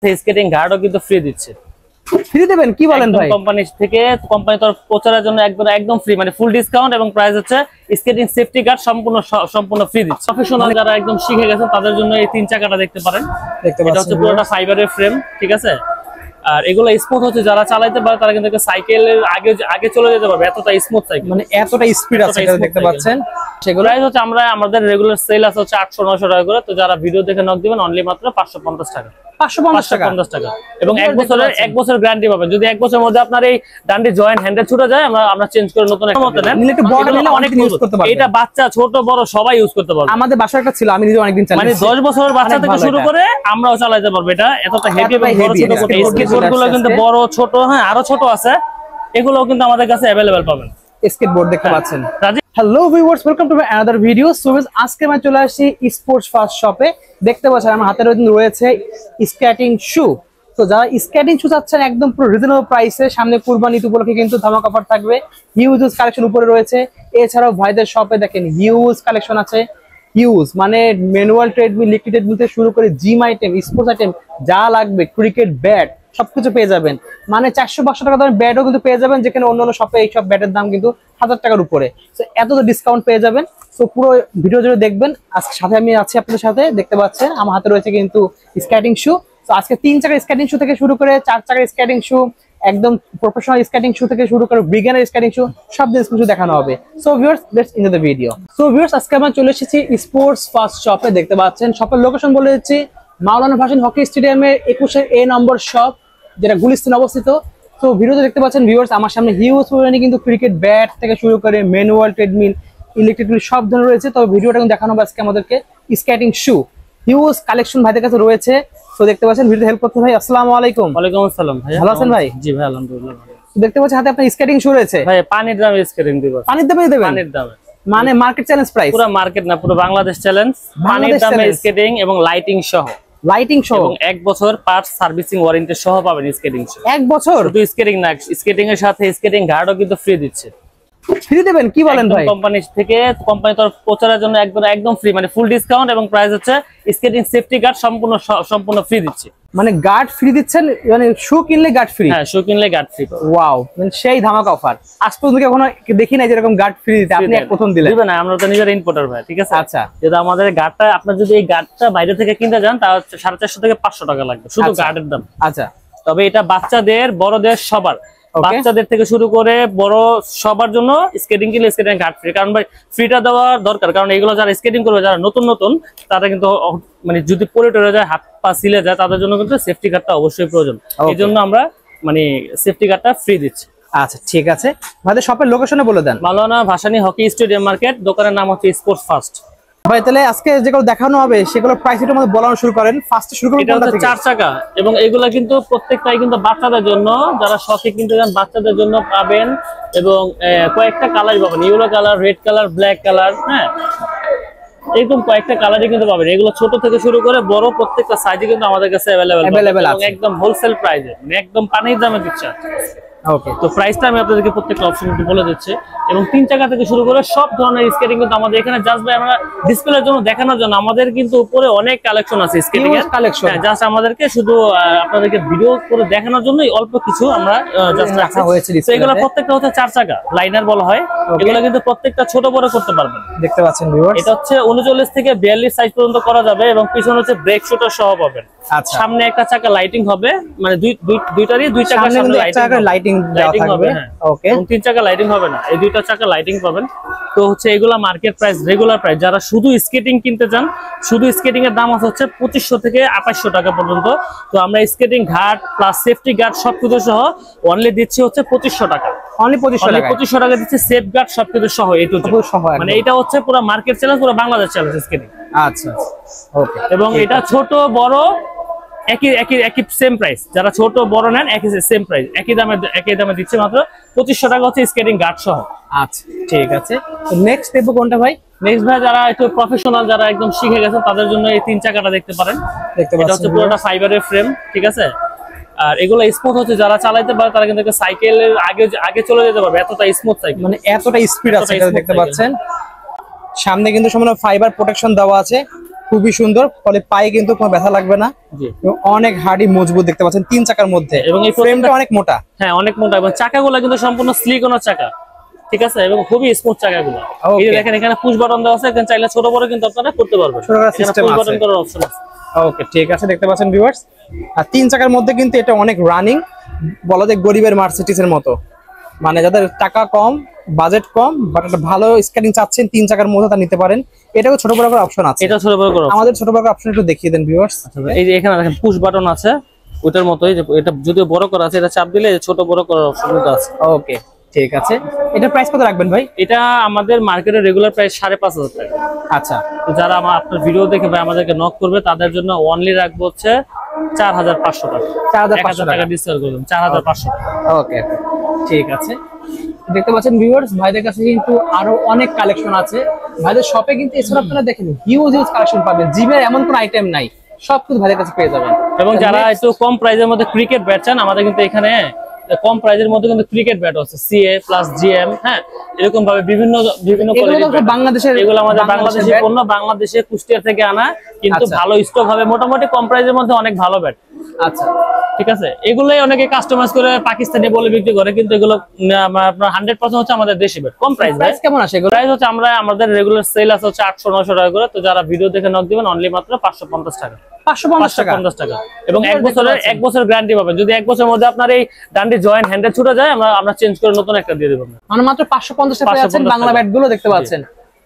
Skating গার্ডও কিন্তু free দিচ্ছে। Free দেবেন কি বলেন ভাই? কোম্পানি থেকে কোম্পানি তরফ প্রচারের জন্য একদম ফ্রি, মানে ফুল ডিসকাউন্ট এবং প্রাইস হচ্ছে স্কেটিং সেফটি গার্ড সম্পূর্ণ ফ্রি দিচ্ছে। প্রফেশনাল যারা একদম শিখে গেছেন তাদের জন্য এই 3 চাকাটা দেখতে পারেন। এটা হচ্ছে পুরোটা ফাইবারের ফ্রেম, ঠিক আছে। আর এগুলো স্মুথ হচ্ছে, যারা চালাতে পারে তারা কিন্তু সাইকেলের আগে চলে যেতে পারবে, এতটা স্মুথ সাইকেল, মানে এতটা স্পিড আছে এটা দেখতে পাচ্ছেন। সেগুলো প্রাইস হচ্ছে আমাদের রেগুলার সেল আছে হচ্ছে 800-900 টাকা করে। তো যারা ভিডিও দেখে নক দিবেন অনলি মাত্র 550 টাকা। 550 টাকা এবং এক বছর গ্যারান্টি পাবেন। যদি এক বছরের মধ্যে আপনার এই ডান্ডি জয়েন্ট হ্যান্ডেল ছুটে যায় আমরা চেঞ্জ করে নতুন একটা মতো নেন। অনেক ইউজ করতে পারবেন। এটা বাচ্চা ছোট বড় সবাই ইউজ করতে পারবে। আমাদের বাসায় একটা ছিল, আমি নিজে অনেকদিন চালাই, মানে 10 বছরের বাচ্চা থেকে শুরু করে আমরাও চালাতে পারবো। এটা এতটা হেভি এবং বড় ছোট স্কেটবোর্ডগুলো কিন্তু বড় ছোট, হ্যাঁ আরো ছোট আছে, এগুলোও কিন্তু আমাদের কাছে अवेलेबल পাবেন। স্কেটবোর্ড দেখতে পাচ্ছেন। Hello viewers, welcome to another video. So আজকে আমি চলে আসি স্পোর্টস ফার্স্ট শপে। দেখতে পাচ্ছেন আমার হাতে রয়েছে স্কেটিং শু। তো যারা স্কেটিং শু চাচ্ছেন একদম পুরো রিজনেবল প্রাইসে, সামনে কুরবানি ঈদ উপলক্ষে কিন্তু ধামাকা অফার থাকবে। হিউজ কালেকশন উপরে রয়েছে। এছাড়াও ভাইদের শপে দেখেন হিউজ কালেকশন আছে। হিউজ মানে ম্যানুয়াল ট্রেডমিল, লিকুইড ট্রেডমিল থেকে শুরু করে জিম আইটেম, স্পোর্টস আইটেম যা লাগবে, ক্রিকেট ব্যাট সবকিছু পেয়ে যাবেন। মানে 400-500 টাকা দামের ব্যাটও কিন্তু পেয়ে যাবেন, যেখানে অন্যান্য শপে এইসব ব্যাটের দাম কিন্তু 1000 টাকার উপরে। তো এত ডিসকাউন্ট পেয়ে যাবেন। তো পুরো ভিডিও জুড়ে দেখবেন। আজকে সাথে আমি আছি আপনাদের সাথে, দেখতে পাচ্ছেন আমার হাতে রয়েছে কিন্তু স্কেটিং শু। তো আজকে 3 চাকার স্কেটিং শু থেকে শুরু করে 4 চাকার স্কেটিং শু, একদম প্রফেশনাল স্কেটিং শু থেকে শুরু করে বিগিনার স্কেটিং শু, সব জিনিস কিছু দেখানো হবে। So viewers, let's enjoy the video. So viewers, আজকে আমরা চলে এসেছি স্পোর্টস ফার্স্ট শপে। দেখতে পাচ্ছেন শপের লোকেশন বলে দিচ্ছি, মাওলানা ভাসানী হকি স্টেডিয়ামের 21 A নম্বর শপ, যেটা গুলিস্তান অবস্থিত। তো ভিডিওতে দেখতে পাচ্ছেন ভিউয়ার্স, আমার সামনে হিউজ পরিমাণে কিন্তু ক্রিকেট ব্যাট থেকে শুরু করে ম্যানুয়াল ট্রেডমিল, ইলেকট্রিক সব ধরনের রয়েছে। তবে ভিডিওটা কিন্তু দেখানো হবে আজকে আমাদেরকে স্কেটিং শু। হিউজ কালেকশন ভাইদের কাছে রয়েছে। তো দেখতে পাচ্ছেন ভিডিওতে হেল্প করতে ভাই। আসসালামু আলাইকুম। ওয়ালাইকুম আসসালাম ভাই, ভালো আছেন ভাই? জি ভাই আলহামদুলিল্লাহ। দেখতে পাচ্ছেন হাতে আপনার স্কেটিং শু রয়েছে ভাই। পানির দামে স্কেটিং দিব। পানির দামে দেবেন? পানির দামে মানে মার্কেট চ্যালেঞ্জ প্রাইস? পুরো মার্কেট না, পুরো বাংলাদেশ চ্যালেঞ্জ। পানির দামে স্কেটিং এবং লাইটিং সহ। লাইটিং সহ এবং 1 বছর পার্টস সার্ভিসিং ওয়ারেন্টি সহ পাবেন স্কেটিং সহ। 1 বছর? শুধু স্কেটিং না, স্কেটিং এর সাথে স্কেটিং গার্ডও কিন্তু ফ্রি দিচ্ছে। ফ্রি দেবেন কি বলেন ভাই? কোম্পানি থেকে কোম্পানি তরফ প্রচারের জন্য একদম ফ্রি, মানে ফুল ডিসকাউন্ট এবং প্রাইস হচ্ছে স্কেটিং সেফটি গার্ড সম্পূর্ণ ফ্রি দিচ্ছে। মানে গার্ড ফ্রি দিচ্ছেন, মানে শু কিনলে গার্ড ফ্রি? হ্যাঁ, শু কিনলে গার্ড ফ্রি। ওয়াও, মানে সেই ধামাকা অফার। আজ পর্যন্ত কখনো দেখি নাই যেরকম গার্ড ফ্রি দিতে, আপনি প্রথম দিলেন। দিবেন না, আমরা তো নিজের ইম্পোর্টার ভাই, ঠিক আছে। আচ্ছা, যদি আমাদের গার্ডটা, আপনার যদি এই গার্ডটা বাইরে থেকে কিনতে যান তাহলে 450 থেকে 500 টাকা লাগবে শুধু গার্ডের দাম। আচ্ছা, তবে এটা বাচ্চাদের, বড়দের সবার, বাচ্চাদের থেকে শুরু করে বড় সবার জন্য স্কেটিং কিনলে স্কেটিং গার্ড ফ্রি। কারণ ভাই ফ্রিটা দেওয়া দরকার, কারণ এগুলো যারা স্কেটিং করবে, যারা নতুন তারা কিন্তু মানে যদি পড়ে টরে যায়, হাত পা ছিলে যায়, তাদের জন্য কিন্তু সেফটি গার্ডটা অবশ্যই প্রয়োজন। এই জন্য আমরা মানে সেফটি গার্ডটা ফ্রি দিচ্ছি। আচ্ছা ঠিক আছে, আমাদের শপের লোকেশনে বলে দেন। মাওলানা ভাসানী হকি স্টেডিয়াম মার্কেট, দোকানের নাম হচ্ছে স্পোর্টস ফার্স্ট। ভাই তাহলে আজকে যেগুলো দেখানো হবে সেগুলো প্রাইস এর মধ্যে বলানো শুরু করেন। ফার্স্ট শুরু করুন। এটা হচ্ছে 4 চাকা এবং এগুলা কিন্তু প্রত্যেকটাই কিন্তু বাচ্চাদের জন্য, যারা শখে কিনতে যান বাচ্চাদের জন্য পাবেন। এবং কয়েকটা কালার পাবেন, yellow colour, red colour, black colour, হ্যাঁ এরকম কয়েকটা কালারই কিন্তু পাবেন। এগুলো ছোট থেকে শুরু করে বড় প্রত্যেকটা সাইজে কিন্তু আমাদের কাছে अवेलेबल আছে, একদম হোলসেল প্রাইসে, মানে একদম পানির দামে দিচ্ছে। ওকে, তো প্রাইসটা আমি আপনাদেরকে প্রত্যেকটা অপশন বলে দিচ্ছি। এবং 3 চাকা থেকে শুরু করে সব ধরনের স্কেটিং কিন্তু আমাদের এখানে জাস্ট ভাই আমরা ডিসপ্লের জন্য দেখানোর জন্য, আমাদের কিন্তু উপরে অনেক কালেকশন আছে স্কেটিং এর কালেকশন। জাস্ট আমাদেরকে শুধু আপনাদেরকে ভিডিও করে দেখানোর জন্যই অল্প কিছু আমরা জাস্ট রাখা হয়েছে। তো এগুলো প্রত্যেকটা হচ্ছে 4 চাকা, লাইনার বলা হয়। এগুলো কিন্তু প্রত্যেকটা ছোট বড় করতে পারবেন। দেখতে পাচ্ছেন ভিউয়ার্স, এটা হচ্ছে 39 থেকে 42 সাইজ পর্যন্ত করা যাবে। এবং পিছনে হচ্ছে ব্রেক শুটার সহ পাবেন। আচ্ছা, সামনে একটা চাকা লাইটিং হবে, মানে দুইটারই 2 চাকা সামনে লাইটিং হবে। ওকে, 3 চাকা লাইটিং হবে না, এই 2টা চাকা লাইটিং পাবেন। তো হচ্ছে এগুলা মার্কেট প্রাইস, রেগুলার প্রাইস। যারা শুধু স্কেটিং কিনতে চান, শুধু স্কেটিং এর দাম হচ্ছে 2500 থেকে 2800 টাকা পর্যন্ত। তো আমরা স্কেটিং ঘাট প্লাস সেফটি গার্ড সবকিছু সহ অনলি দিচ্ছি হচ্ছে 2500 টাকা। অনলি 2500 টাকা দিচ্ছি, সেফ গার্ড সবকিছু সহ, মানে এটা হচ্ছে পুরো মার্কেট চ্যালেঞ্জ, পুরো বাংলাদেশ চ্যালেঞ্জ স্কেটিং। আচ্ছা ওকে, এবং এটা ছোট বড় একই সেম প্রাইস। যারা ছোট বড় নেন একই সেম প্রাইস, একই দামে দিচ্ছে মাত্র 2500 টাকা হচ্ছে স্কেটিং গার্ড সহ। আচ্ছা ঠিক আছে, তো নেক্সট স্টেপ কোনটা ভাই? নেক্সট ভাই, যারা একটু প্রফেশনাল, যারা একদম শিখে গেছেন তাদের জন্য এই 3 চাকাটা দেখতে পারেন। দেখতে পাচ্ছেন, এটা হচ্ছে পুরোটা ফাইবারের ফ্রেম, ঠিক আছে। আর এগুলো স্মুথ হচ্ছে, যারা চালাতে পারে তারা কিন্তু সাইকেলের আগে চলে যেতে পারবে, এতটা স্মুথ সাইকেল, মানে এতটা স্পিড আছে এটা দেখতে পাচ্ছেন। সামনে কিন্তু সম্পূর্ণ ফাইবার প্রোটেকশন দেওয়া আছে। খুবই সুন্দর, ফলে পায়ে কিন্তু কোনো ব্যথা লাগবে না। এবং অনেক হার্ডি মজবুত দেখতে পাচ্ছেন 3 চাকার মধ্যে, এবং এই ফ্রেমটা অনেক মোটা। হ্যাঁ অনেক মোটা, এবং চাকাগুলো কিন্তু সম্পূর্ণ সিলিকনের চাকা, ঠিক আছে, এবং খুবই স্মুথ চাকাগুলো। এই যে দেখেন এখানে পুশ বাটন দেওয়া আছে, এখানে চাইলে ছোট বড় কিন্তু আপনারা করতে পারবেন, এখানে পুশ বাটন করার অপশন আছে। ওকে ঠিক আছে, দেখতে পাচ্ছেন ভিউয়ার্স। আর 3 চাকার মধ্যে কিন্তু এটা অনেক রানিং, বলা যায় গরিবের মার্সিডিজের মতো, মানে যাদের টাকা কম, বাজেট কম, বাট একটা ভালো স্কেটিং চাচ্ছেন 3 চাকার মধ্যে, তা নিতে পারেন। এটাও ছোট বড় করার অপশন আছে। এটা ছোট বড় করার আমাদের ছোট বড় করার অপশন একটু দেখিয়ে দেন ভিউয়ার্স। এই যে এখানে দেখেন পুশ বাটন আছে, ওটার মতোই, যে এটা যদিও বড় করা আছে, এটা চাপ দিলে ছোট বড় করার অপশন আছে। ওকে ঠিক আছে, এটা প্রাইস কত রাখবেন ভাই? এটা আমাদের মার্কেটের রেগুলার প্রাইস 5,500 টাকা। আচ্ছা, তো যারা আপনার ভিডিও দেখে ভাই আমাদেরকে নক করবে, তাদের জন্য অনলি রাখবো হচ্ছে 4,500 টাকা। 4,500 টাকা ডিসকাউন্ট করবেন, 4,500 টাকা। ওকে ঠিক আছে, দেখতে পাচ্ছেন ভিউয়ার্স, ভাইদের কাছে কিন্তু আরো অনেক কালেকশন আছে। ভাইদের শপে কিন্তু এছাড়া আপনারা দেখেন হিউজ কালেকশন পাবেন, জিমের এমন কোন আইটেম নাই, সব কিছু ভাইদের কাছে পেয়ে যাবেন। এবং যারা একটু কম প্রাইসের মধ্যে ক্রিকেট ব্যাট চান, আমাদের কিন্তু এখানে কম প্রাইসের মধ্যে কিন্তু ক্রিকেট ব্যাট আছে, সিএ প্লাস জিএম, হ্যাঁ, এরকম ভাবে বিভিন্ন বাংলাদেশের, এগুলো আমাদের বাংলাদেশি পণ্য, বাংলাদেশে কুষ্টিয়া থেকে আনা, কিন্তু ভালো স্টক হবে, মোটামুটি কম প্রাইসের মধ্যে অনেক ভালো ব্যাট। আচ্ছা ঠিক আছে, এগুলোই অনেকে কাস্টমাইজ করে পাকিস্তানি বলে বিক্রি করে, কিন্তু এগুলো আপনার 100% হচ্ছে আমাদের দেশি ব্যাট। কম প্রাইস। প্রাইস কেমন আসে এগুলো? প্রাইস হচ্ছে আমাদের রেগুলার সেল আছে হচ্ছে 800-900 টাকা করে। তো যারা ভিডিও দেখে নক দিবেন অনলি মাত্র 550 টাকা। 550 টাকা, এবং এক বছর গ্যারান্টি পাবেন। যদি এক বছরের মধ্যে আপনার এই ডান্ডি জয়েন্ট হ্যান্ডেল ছুটে যায়, আমরা চেঞ্জ করে নতুন একটা দিয়ে দেব। মানে মাত্র 550 টাকায় আছেন বাংলা ব্যাট গুলো দেখতে পাচ্ছেন।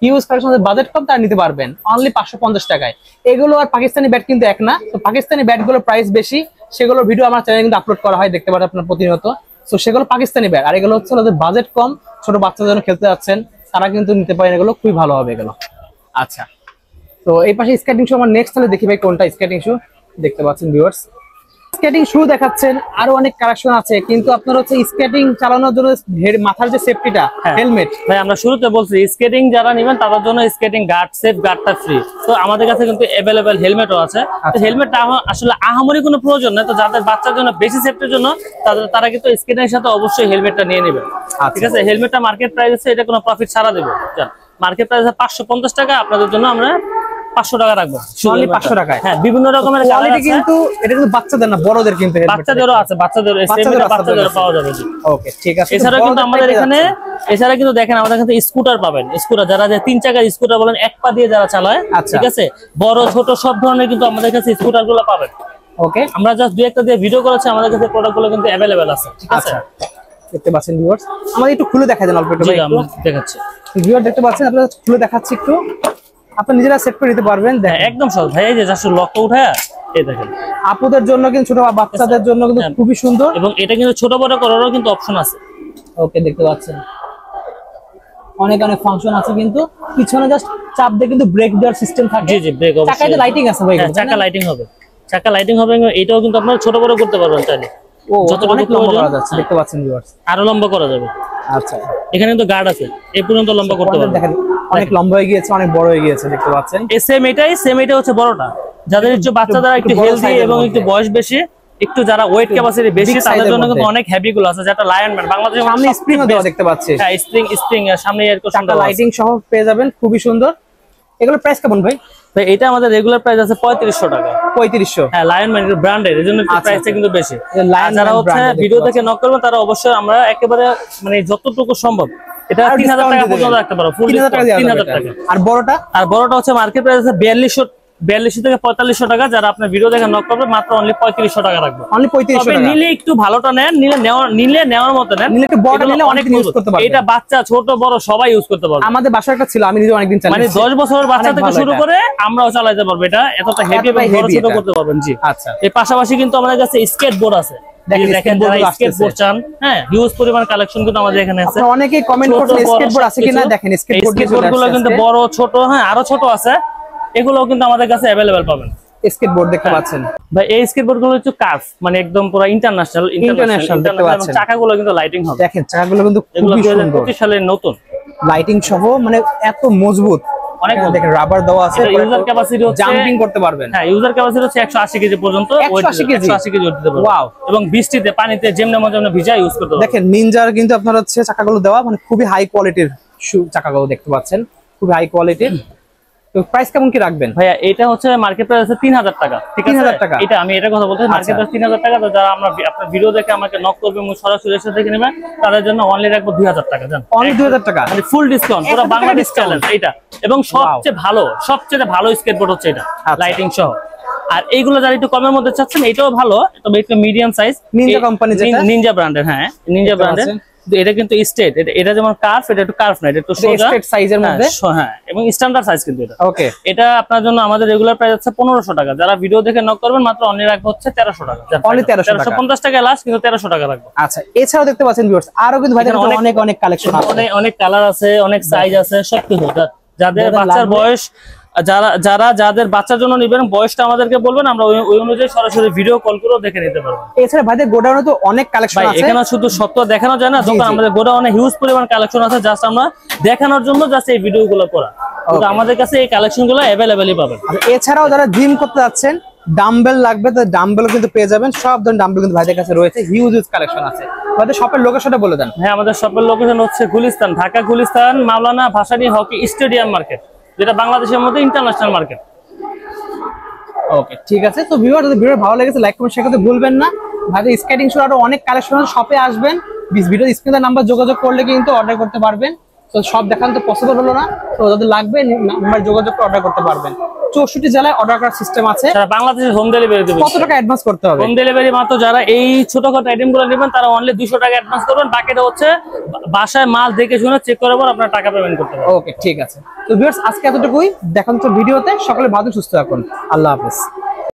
ইউজ কালেকশন, বাজেট কম, তারা নিতে পারবেন অনলি 550 টাকায়। এগুলো আর পাকিস্তানি ব্যাট কিন্তু এক না। তো পাকিস্তানি ব্যাট গুলোর প্রাইস বেশি, সেগুলোর ভিডিও আমার চ্যানেলে কিন্তু আপলোড করা হয়, দেখতে পারেন আপনার প্রতিনিয়ত। তো সেগুলো পাকিস্তানি ব্যাট, আর এগুলো হচ্ছে ওদের বাজেট কম, ছোট বাচ্চাদের জন্য খেলতে যাচ্ছেন তারা কিন্তু নিতে পারেন, এগুলো খুবই ভালো হবে এগুলো। আচ্ছা, তো এই পাশে স্কেটিং শু আমার নেক্সট তাহলে দেখি ভাই কোনটা স্কেটিং শু। দেখতে পাচ্ছেন ভিউয়ার্স, স্কেটিং শু দেখাচ্ছেন, আরো অনেক কালেকশন আছে, কিন্তু আপনার হচ্ছে স্কেটিং চালানোর জন্য মাথার যে সেফটিটা, হেলমেট। ভাই আমরা শুরুতে বলছি স্কেটিং যারা নেবেন তাদের জন্য স্কেটিং গার্ড, সেফ গার্ডটা ফ্রি। তো আমাদের কাছে কিন্তু अवेलेबल হেলমেটও আছে। তো হেলমেটটা আসলে আহামরি কোনো প্রয়োজন নেই। তো যাদের বাচ্চার জন্য বেশি সেফটির জন্য তারা কিন্তু স্কেটিং এর সাথে অবশ্যই হেলমেটটা নিয়ে নেবেন। ঠিক আছে, হেলমেটটা মার্কেট প্রাইস আছে, এটা কোনো প্রফিট ছাড়া দেবো। মার্কেট প্রাইস 550 টাকা, আপনাদের জন্য আমরা 500 টাকা রাখবো, অনলি 500 টাকায়। হ্যাঁ, বিভিন্ন রকমের কালার আছে, কিন্তু এটা কিন্তু বাচ্চাদের না, বড়দের কিন্তু বাচ্চাদেরও আছে, বাচ্চাদেরও পাওয়া যাবে। ওকে ঠিক আছে। এছাড়া কিন্তু আমাদের এখানে দেখেন আমাদের কাছে স্কুটার পাবেন। স্কুটার যারা 3 চাকার স্কুটার বলেন, এক পা দিয়ে যারা চালায়, ঠিক আছে, বড় ছোট সব ধরনের কিন্তু আমাদের কাছে স্কুটার গুলো পাবেন। ওকে, আমরা জাস্ট দুই একটা দিয়ে ভিডিও করেছি, আমাদের কাছে প্রোডাক্ট গুলো কিন্তু अवेलेबल আছে। ঠিক আছে, দেখতে পাচ্ছেন ভিউয়ার্স, আমাদের একটু খুলে দেখা যান অল্প একটু। আমরা দেখাচ্ছি ভিউয়ার, দেখতে পাচ্ছেন, আপনারা খুলে দেখাচ্ছি একটু, আপনি নিজেরা সেট করে নিতে পারবেন। একদম সহজ ভাই, এই যে জাস্ট লকটা উঠায়া এই দেখেন, আপুদের জন্য কিন্তু, ছোট বাচ্চাদের জন্য কিন্তু খুবই সুন্দর, এবং এটা কিন্তু ছোট বড় করারও কিন্তু অপশন আছে। ওকে, দেখতে পাচ্ছেন অনেক ফাংশন আছে, কিন্তু পিছনে জাস্ট চাপ দিয়ে কিন্তু ব্রেক দেওয়ার সিস্টেম থাকে। জি জি, ব্রেক অবশ্যই। চাকাতে লাইটিং আছে ভাই, চাকা লাইটিং হবে, চাকা লাইটিং হবে। এটাও কিন্তু আপনারা ছোট বড় করতে পারবেন চাইলে। ও, যতটুকু লম্বা করা যাচ্ছে, দেখতে পাচ্ছেন ভিউয়ার্স, আরো লম্বা করা যাবে। আচ্ছা, এখানে কিন্তু গার্ড আছে, এই পর্যন্ত লম্বা করতে পারবেন। দেখেন অনেক লম্বা হয়ে গিয়েছে, অনেক বড় হয়ে গিয়েছে, দেখতে পাচ্ছেন। সেম এটা হচ্ছে বড়টা। যাদের একটু বাচ্চাদের একটু হেলদি এবং একটু বয়স বেশি, একটু যারা ওয়েট ক্যাপাসিটি বেশি, তাদের জন্য কিন্তু অনেক হেভি গুলো আছে, যেটা লায়ন ম্যান বাংলাদেশের সামনে স্প্রিং দেওয়া দেখতে পাচ্ছি। হ্যাঁ, স্প্রিং এর সামনে এর চাকা লাইটিং সহ পেয়ে যাবেন, খুবই সুন্দর। এগুলোর প্রাইস কেমন ভাই? ভাই এটা আমাদের রেগুলার প্রাইস আছে 3500 টাকা। 3500? হ্যাঁ, লায়ন ম্যান ব্র্যান্ডের, এজন্য প্রাইসটা কিন্তু বেশি। যারা হচ্ছে ভিডিও দেখে নক করবেন, তারা অবশ্যই আমরা একেবারে মানে যতটুকু সম্ভব এটা 3000 টাকা পর্যন্ত রাখতে পারো, ফুল 3000 টাকা। আর বড়টা হচ্ছে মার্কেট প্রাইস আছে 4200 থেকে 4500 টাকা। যারা আপনার ভিডিও দেখে নক করবে, মাত্র অনলি 3500 টাকা রাখবো। অনলি 3500 টাকা। নিলে একটু ভালোটা নেন, নেওয়ার মতো নেন। নিলে একটু বড় নিলে অনেক ইউজ করতে পারবেন। এটা বাচ্চা ছোট বড় সবাই ইউজ করতে পারবে। আমাদের বাসায় একটা ছিল, আমি নিজে অনেকদিন চালাই, মানে 10 বছরের বাচ্চা থেকে শুরু করে আমরাও চালাতে পারবো। এটা এতটা হেভি এবং বড় ছোট করতে পারবেন। জি, আচ্ছা। এর পাশাপাশি কিন্তু আমাদের কাছে স্কেটবোর্ড আছে। দেখেন যারা স্কেটবোর্ড চান, হ্যাঁ, হিউজ পরিমাণ কালেকশন কিন্তু আমাদের এখানে আছে। অনেকেই কমেন্ট করছেন স্কেটবোর্ড আছে কিনা, দেখেন স্কেটবোর্ড গুলো কিন্তু বড় ছোট, হ্যাঁ, আরো ছোট আছে, এগুলোও কিন্তু আমাদের কাছে अवेलेबल পাবেন। স্কেটবোর্ড দেখতে পাচ্ছেন ভাই, এই স্কেটবোর্ড গুলো হচ্ছে কার্ভ, মানে একদম পুরো ইন্টারন্যাশনাল দেখতে পাচ্ছেন। চাকাগুলো কিন্তু লাইটিং হবে, দেখেন চাকাগুলো কিন্তু খুবই সুন্দর, 2025 সালের নতুন লাইটিং সহ, মানে এত মজবুত। অনেক দেখেন রাবার দেওয়া আছে, ইউজার ক্যাপাসিটি হচ্ছে জাম্পিং করতে পারবেন। হ্যাঁ, ইউজার ক্যাপাসিটি হচ্ছে 180 কেজি পর্যন্ত, 180 কেজি ওয়েট দিতে পারবেন। ওয়াও! এবং বৃষ্টিতে পানিতে যেমন ভিজা ইউজ করতে পারবেন। দেখেন নিনজার কিন্তু আপনার হচ্ছে চাকাগুলো দেওয়া, মানে খুবই হাই কোয়ালিটির চাকাগুলো দেখতে পাচ্ছেন, খুবই হাই কোয়ালিটির। তো প্রাইস কেমন কি রাখবেন ভাইয়া? এটা হচ্ছে মার্কেট প্রাইস আছে 3000 টাকা, ঠিক আছে? 3000 টাকা, এটা আমি এটা কথা বলতে মার্কেট প্রাইস 3000 টাকা। তো যারা আমরা আপনার ভিডিও দেখে আমাকে নক করবে এবং সরাসরি এসে দেখে নেবে, তাদের জন্য অনলি রাখবো 2000 টাকা। জান, অনলি 2000 টাকা, মানে ফুল ডিসকাউন্ট, পুরো বাংলাদেশ চ্যালেঞ্জ এটা। এবং সবচেয়ে ভালো স্কেটবোর্ড হচ্ছে এটা, লাইটিং সহ। আর এইগুলো যারা একটু কমের মধ্যে চাচ্ছেন, এটাও ভালো, তবে একটু মিডিয়াম সাইজ, নিনজা কোম্পানি, যেটা নিনজা ব্র্যান্ডের। হ্যাঁ, নিনজা ব্র্যান্ডের। এটা কিন্তু স্ট্রেট, এটা যেমন কার্ভ, এটা একটু কার্ভ না, এটা একটু সোজা স্ট্রেট সাইজের মধ্যে। হ্যাঁ, এবং স্ট্যান্ডার্ড সাইজ কিন্তু এটা। ওকে, এটা আপনার জন্য আমাদের রেগুলার প্রাইস আছে 1500 টাকা। যারা ভিডিও দেখে নক করবেন, মাত্র অনলি রাখবো হচ্ছে 1300 টাকা। অনলি 1350 টাকা লাস্ট, কিন্তু 1300 টাকা রাখবো। আচ্ছা, এছাড়াও দেখতে পাচ্ছেন ভিউয়ার্স আরো কিন্তু ভাই অনেক কালেকশন আছে, অনেক কালার আছে, অনেক সাইজ আছে, সবকিছু। যাদের বাচ্চার বয়স, যাদের বাচ্চার জন্য নিবেন, বয়সটা আমাদেরকে বলবেন, আমরা ওই অনুযায়ী সরাসরি ভিডিও কল করেও দেখে নিতে পারবো। এছাড়া ভাইদের গোডাউনে তো অনেক কালেকশন আছে, এখানে শুধু সত্য দেখানো যায় না, দোকান আমাদের গোডাউনে হিউজ পরিমাণ কালেকশন আছে, জাস্ট আমরা দেখানোর জন্য জাস্ট এই ভিডিওগুলো করা। আমাদের কাছে এই কালেকশনগুলো अवेलेबलই পাবেন। এছাড়াও যারা জিম করতে যাচ্ছেন, ডাম্বেল লাগবে, তো ডাম্বেল কিন্তু পেয়ে যাবেন। সব ধরনের ডাম্বেল কিন্তু ভাইদের কাছে রয়েছে, হিউজ কালেকশন আছে। আমাদের শপের লোকেশনটা বলে দেন। হ্যাঁ, আমাদের শপের লোকেশন হচ্ছে গুলিস্তান, ঢাকা গুলিস্তান মাওলানা ভাসানী হকি স্টেডিয়াম মার্কেট, যেটা বাংলাদেশের মধ্যে ইন্টারন্যাশনাল মার্কেট। ওকে, ঠিক আছে। তো ভিউয়ার, যদি ভিডিও ভালো লেগেছে লাইক কমেন্ট শেয়ার করতে ভুলবেন না। ভাইদের স্কেটিং শু আরো অনেক কালেকশন আছে, শপে আসবেন, ভিডিও স্ক্রিনে নাম্বার যোগাযোগ করলে কিন্তু অর্ডার করতে পারবেন। তো সব দেখানো তো পসিবল হলো না, তো যাদের লাগবে নাম্বার যোগাযোগ করে অর্ডার করতে পারবেন। 64 জেলায় অর্ডার করার সিস্টেম আছে, সারা বাংলাদেশে হোম ডেলিভারি দেব। কত টাকা অ্যাডভান্স করতে হবে? হোম ডেলিভারি মাত্র যারা এই ছোটখাটো আইটেমগুলো নেবেন, তারা অনলি 200 টাকা অ্যাডভান্স করবেন, বাকিটা হচ্ছে বাসায় মাল দেখে শুনে চেক করার পর আপনারা টাকা পেমেন্ট করতে পারবেন। ওকে, ঠিক আছে। তো ভিউয়ার্স, আজকে এতটুকুই, দেখান তো ভিডিওতে। সকলে ভালো সুস্থ থাকুন, আল্লাহ হাফেজ।